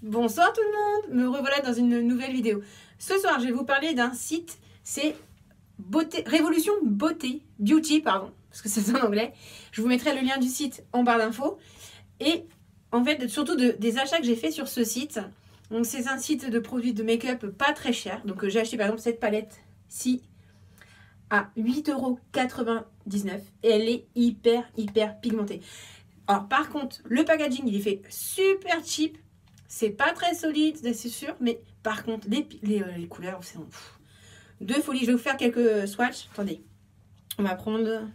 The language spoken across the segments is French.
Bonsoir tout le monde, me revoilà dans une nouvelle vidéo. Ce soir, je vais vous parler d'un site, c'est Révolution Beauté, Beauty, pardon, parce que c'est en anglais. Je vous mettrai le lien du site en barre d'infos. Et en fait, surtout des achats que j'ai fait sur ce site. Donc c'est un site de produits de make-up pas très cher. Donc j'ai acheté par exemple cette palette-ci à 8,99 € et elle est hyper pigmentée. Alors par contre, le packaging il est fait super cheap. C'est pas très solide, c'est sûr, mais par contre, les couleurs, c'est de folie. Je vais vous faire quelques swatchs. Attendez, on va prendre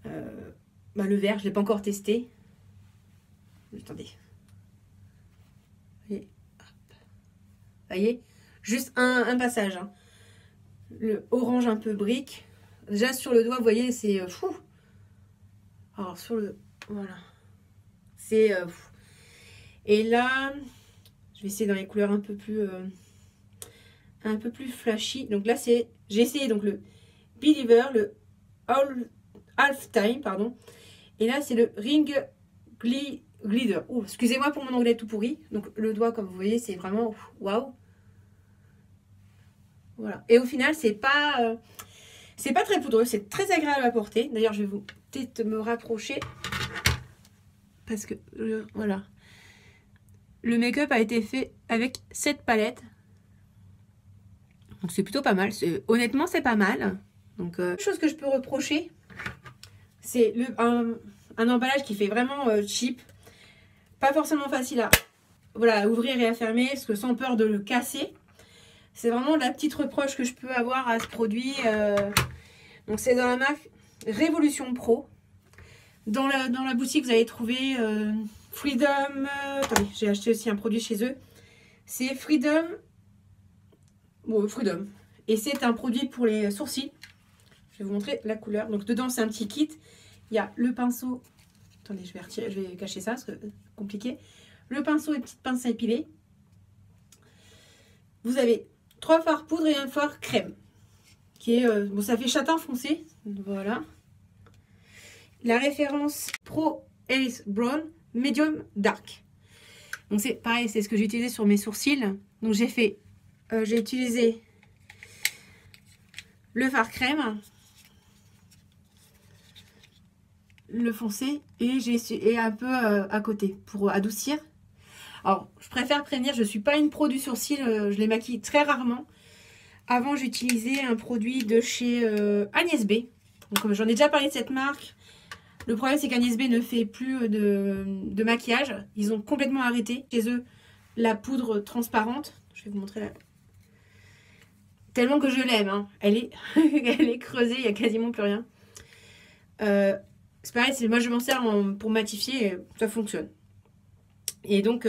le vert, je ne l'ai pas encore testé. Attendez. Et, hop. Vous voyez, juste un passage. Hein. Le orange un peu brique. Déjà sur le doigt, vous voyez, c'est fou. Alors sur le... Voilà. C'est... Et là, je vais essayer dans les couleurs un peu plus flashy. Donc là, j'ai essayé donc le Believer, le Half Time, pardon. Et là, c'est le Ring Glitter. Oh, excusez-moi pour mon anglais tout pourri. Donc le doigt, comme vous voyez, c'est vraiment waouh. Voilà. Et au final, c'est pas très poudreux, c'est très agréable à porter. D'ailleurs, je vais vous peut-être me rapprocher parce que voilà. Le make-up a été fait avec cette palette. Donc c'est plutôt pas mal. Honnêtement, c'est pas mal. Donc, chose que je peux reprocher, c'est un emballage qui fait vraiment cheap. Pas forcément facile à ouvrir et à fermer, parce que sans peur de le casser. C'est vraiment la petite reproche que je peux avoir à ce produit. Donc c'est dans la marque Révolution Pro. Dans la boutique, vous allez trouver... Freedom, attendez, j'ai acheté aussi un produit chez eux. C'est Freedom. Bon, Freedom. Et c'est un produit pour les sourcils. Je vais vous montrer la couleur. Donc dedans, c'est un petit kit. Il y a le pinceau. Attendez, je vais cacher ça parce que c'est compliqué. Le pinceau et une petite pince à épiler. Vous avez 3 fards poudre et un fard crème. Qui est, bon, ça fait châtain foncé. Voilà. La référence Pro Ace Brown. Medium Dark. Donc c'est pareil, c'est ce que j'ai utilisé sur mes sourcils. Donc j'ai utilisé le fard crème, le foncé et un peu à côté pour adoucir. Alors je préfère prévenir, je suis pas une pro du sourcil, je les maquille très rarement. Avant j'utilisais un produit de chez Agnès B. Donc j'en ai déjà parlé de cette marque. Le problème, c'est qu'Agnès B ne fait plus de maquillage. Ils ont complètement arrêté chez eux la poudre transparente. Je vais vous montrer là. Tellement que je l'aime. Hein. Elle est creusée, il n'y a quasiment plus rien. C'est pareil, moi je m'en sers pour matifier et ça fonctionne. Et donc,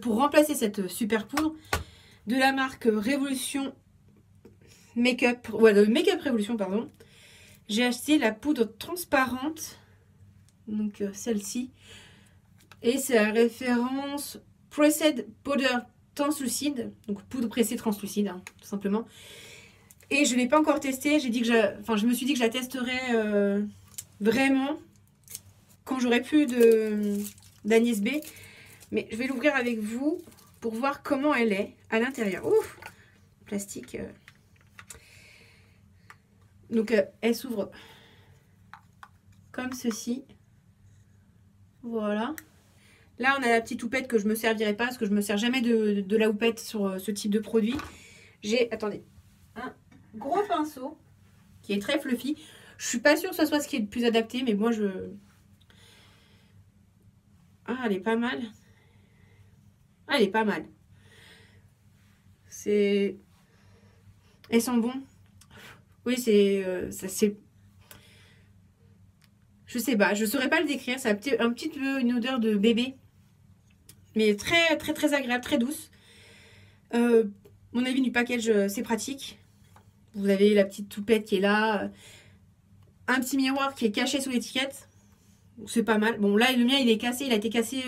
pour remplacer cette super poudre de la marque Révolution Make-up, de Make-up Révolution, pardon, j'ai acheté la poudre transparente. Donc celle-ci. Et c'est la référence Pressed Powder Translucide. Donc poudre pressée translucide, hein, tout simplement. Et je ne l'ai pas encore testé. Je me suis dit que je la testerais vraiment quand j'aurai plus d'Agnès B. Mais je vais l'ouvrir avec vous pour voir comment elle est à l'intérieur. Ouf, plastique. Donc elle s'ouvre comme ceci. Voilà. Là, on a la petite houppette que je me servirai pas parce que je me sers jamais de la houppette sur ce type de produit. J'ai, attendez, un gros pinceau qui est très fluffy. Je suis pas sûre que ce soit ce qui est le plus adapté, mais moi Ah, elle est pas mal. Ah, elle est pas mal. Elles sont bon. Oui, c'est... Je sais pas, je saurais pas le décrire. Ça a un petit peu une odeur de bébé. Mais très agréable, très douce. Mon avis du package, c'est pratique. Vous avez la petite toupette qui est là. Un petit miroir qui est caché sous l'étiquette. C'est pas mal. Bon, là, le mien, il est cassé. Il a été cassé.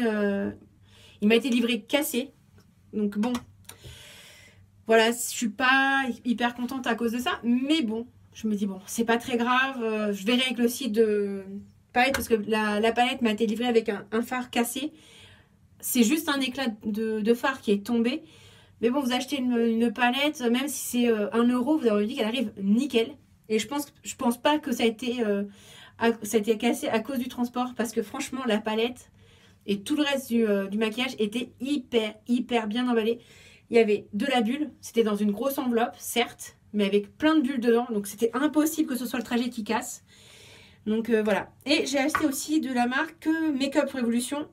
Il m'a été livré cassé. Donc bon. Voilà, je suis pas hyper contente à cause de ça. Mais bon, je me dis, bon, c'est pas très grave. Je verrai avec le site de palette parce que la palette m'a été livrée avec un fard cassé. c'est juste un éclat de fard qui est tombé. Mais bon, vous achetez une palette, même si c'est 1 euro, vous avez dit qu'elle arrive nickel. Et je pense pas que ça a été cassé à cause du transport, parce que franchement, la palette et tout le reste du maquillage était hyper bien emballé. Il y avait de la bulle, c'était dans une grosse enveloppe, certes, mais avec plein de bulles dedans. Donc c'était impossible que ce soit le trajet qui casse. Donc voilà. Et j'ai acheté aussi de la marque Makeup Revolution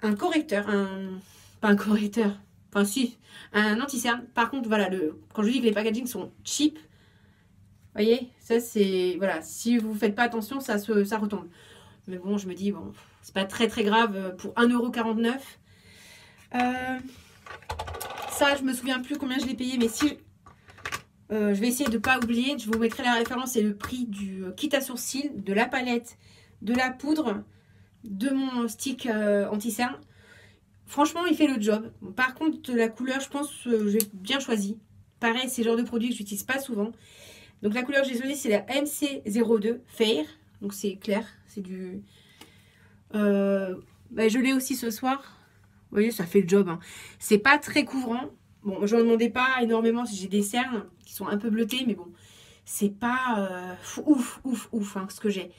un correcteur, pas un correcteur, enfin si, un anti-cerne. Par contre, voilà, quand je dis que les packagings sont cheap, vous voyez, ça c'est, voilà, si vous faites pas attention, ça retombe. Mais bon, je me dis, bon, c'est pas très grave pour 1,49 €. Ça, je me souviens plus combien je l'ai payé, mais si... je vais essayer de ne pas oublier, je vous mettrai la référence et le prix du kit à sourcils, de la palette, de la poudre, de mon stick anti-cerne. Franchement, il fait le job. Par contre, la couleur, je pense que j'ai bien choisi. Pareil, c'est le genre de produit que j'utilise pas souvent. Donc la couleur que j'ai choisie, c'est la MC02 Fair. Donc c'est clair, c'est du... je l'ai aussi ce soir. Vous voyez, ça fait le job. Hein. C'est pas très couvrant. Bon, je ne demandais pas énormément si j'ai des cernes qui sont un peu bleutées, mais bon, c'est pas ouf, hein, ce que j'ai.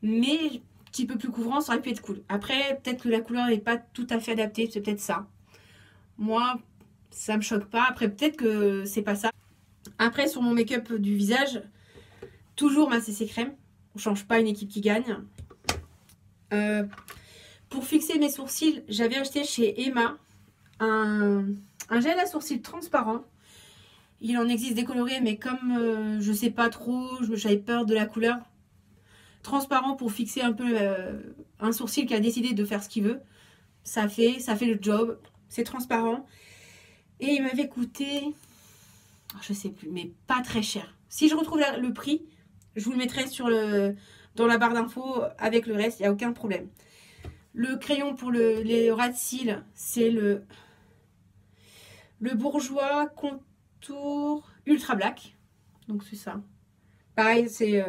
Mais un petit peu plus couvrant, ça aurait pu être cool. Après, peut-être que la couleur n'est pas tout à fait adaptée, c'est peut-être ça. Moi, ça me choque pas. Après, peut-être que c'est pas ça. Après, sur mon make-up du visage, toujours ma CC crème. On change pas, une équipe qui gagne. Pour fixer mes sourcils, j'avais acheté chez Emma un gel à sourcils transparent. Il en existe des colorés, mais comme je sais pas trop, j'avais peur de la couleur. Transparent pour fixer un peu un sourcil qui a décidé de faire ce qu'il veut. Ça fait le job. C'est transparent. Et il m'avait coûté, je sais plus, mais pas très cher. Si je retrouve le prix, je vous le mettrai dans la barre d'infos avec le reste, il n'y a aucun problème. Le crayon pour les ras de cils, c'est le Bourjois Contour Ultra Black. Donc c'est ça. Pareil, c'est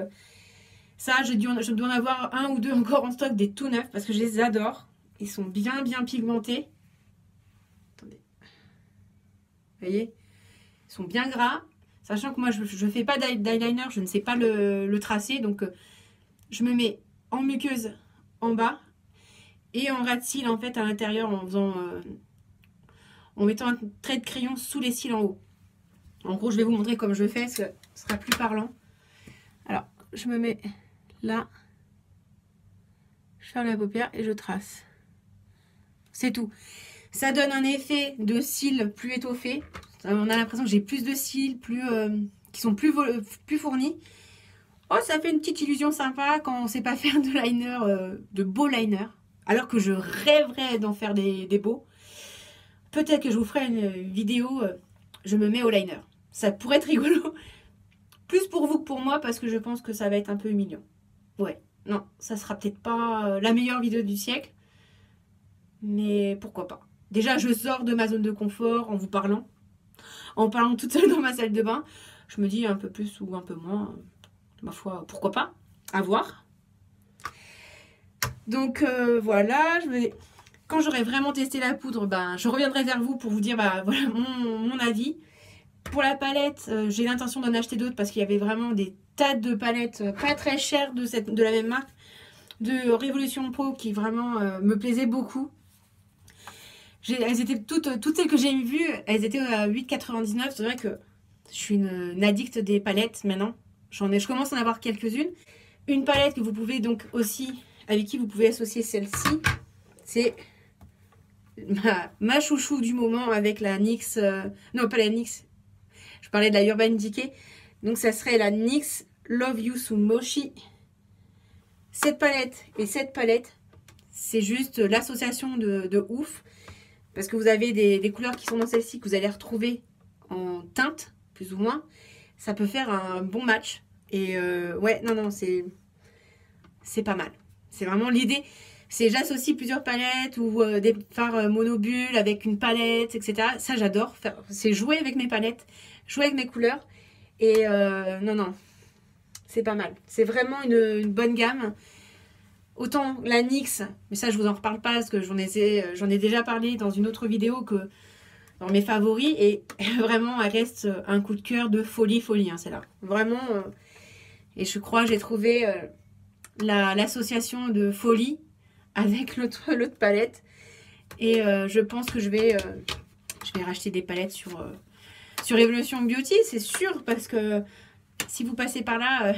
ça, je dois en avoir un ou deux encore en stock, des tout neufs, parce que je les adore. Ils sont bien pigmentés. Attendez. Vous voyez? Ils sont bien gras. Sachant que moi, je ne fais pas d'eyeliner, je ne sais pas le tracer. Donc, je me mets en muqueuse en bas et en ras de cils, en fait, à l'intérieur, en mettant un trait de crayon sous les cils en haut. En gros, je vais vous montrer comme je fais, ce sera plus parlant. Alors, je me mets là, je ferme la paupière et je trace. C'est tout. Ça donne un effet de cils plus étoffé. On a l'impression que j'ai plus de cils, qui sont plus fournis. Oh, ça fait une petite illusion sympa quand on ne sait pas faire de liner, de beaux liners. Alors que je rêverais d'en faire des beaux. Peut-être que je vous ferai une vidéo, je me mets au liner. Ça pourrait être rigolo. Plus pour vous que pour moi, parce que je pense que ça va être un peu humiliant. Ouais, non, ça sera peut-être pas la meilleure vidéo du siècle. Mais pourquoi pas. Déjà, je sors de ma zone de confort en vous parlant. En parlant toute seule dans ma salle de bain. Je me dis un peu plus ou un peu moins. Ma foi, pourquoi pas. À voir. Donc voilà, quand j'aurai vraiment testé la poudre, je reviendrai vers vous pour vous dire voilà mon avis. Pour la palette, j'ai l'intention d'en acheter d'autres parce qu'il y avait vraiment des tas de palettes pas très chères de la même marque. De Révolution Pro qui vraiment me plaisait beaucoup. Elles étaient toutes celles que j'ai vues, elles étaient à 8,99 €. C'est vrai que je suis une addict des palettes maintenant. Je commence à en avoir quelques-unes. Une palette que vous pouvez donc aussi, avec qui vous pouvez associer celle-ci, c'est ma chouchou du moment avec la NYX. Non, pas la NYX. Je parlais de la Urban Decay. Donc ça serait la NYX Love You So Mochi. Cette palette et cette palette, c'est juste l'association de ouf. Parce que vous avez des couleurs qui sont dans celle-ci que vous allez retrouver en teinte, plus ou moins. Ça peut faire un bon match. Et ouais, non, c'est pas mal. C'est vraiment l'idée. C'est j'associe plusieurs palettes ou des fards monobulles avec une palette, etc. Ça, j'adore. C'est jouer avec mes palettes, jouer avec mes couleurs. Et non, c'est pas mal. C'est vraiment une bonne gamme. Autant la NYX, mais ça je vous en reparle pas parce que j'en ai déjà parlé dans une autre vidéo que dans mes favoris. Et vraiment, elle reste un coup de cœur de folie, hein, celle-là. Vraiment. Et je crois que j'ai trouvé l'association de folie avec l'autre palette. Et je pense que je vais racheter des palettes sur Evolution Beauty, c'est sûr, parce que si vous passez par là,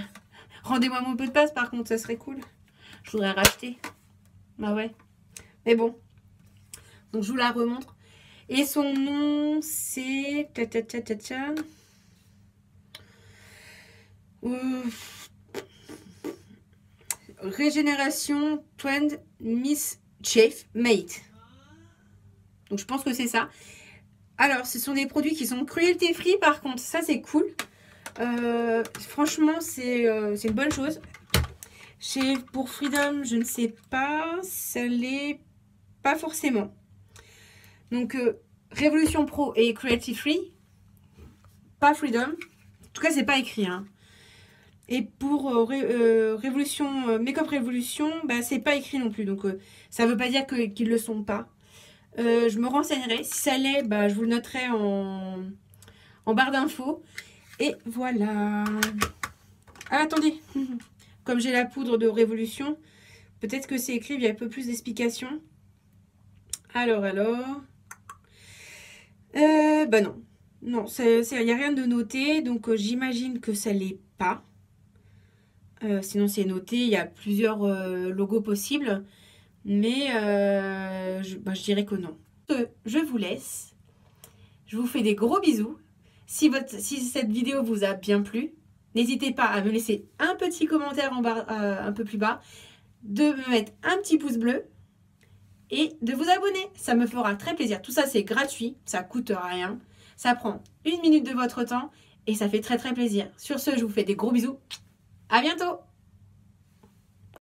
rendez-moi mon peu de passe, par contre, ça serait cool. Je voudrais racheter. Bah ouais. Mais bon. Donc je vous la remontre. Et son nom, c'est... Régénération Trend Mischief Mate. Donc je pense que c'est ça. Alors, ce sont des produits qui sont cruelty free, par contre. Ça, c'est cool. Franchement, c'est une bonne chose. Pour Freedom, je ne sais pas. Ça l'est pas forcément. Donc, Révolution Pro et Cruelty Free. Pas Freedom. En tout cas, c'est pas écrit. Hein. Et pour Révolution, Make-up Révolution, bah, c'est pas écrit non plus. Donc, ça veut pas dire qu'ils le sont pas. Je me renseignerai. Si ça l'est, bah, je vous le noterai en barre d'infos. Et voilà. Ah, attendez. Comme j'ai la poudre de Révolution, peut-être que c'est écrit, il y a un peu plus d'explications. Alors. Bah non. Non, il n'y a rien de noté. Donc, j'imagine que ça l'est pas. Sinon, c'est noté. Il y a plusieurs logos possibles. Mais je dirais que non. Je vous laisse. Je vous fais des gros bisous. Si cette vidéo vous a bien plu, n'hésitez pas à me laisser un petit commentaire en bas, un peu plus bas, de me mettre un petit pouce bleu et de vous abonner. Ça me fera très plaisir. Tout ça, c'est gratuit. Ça coûte rien. Ça prend 1 minute de votre temps et ça fait très très plaisir. Sur ce, je vous fais des gros bisous. À bientôt!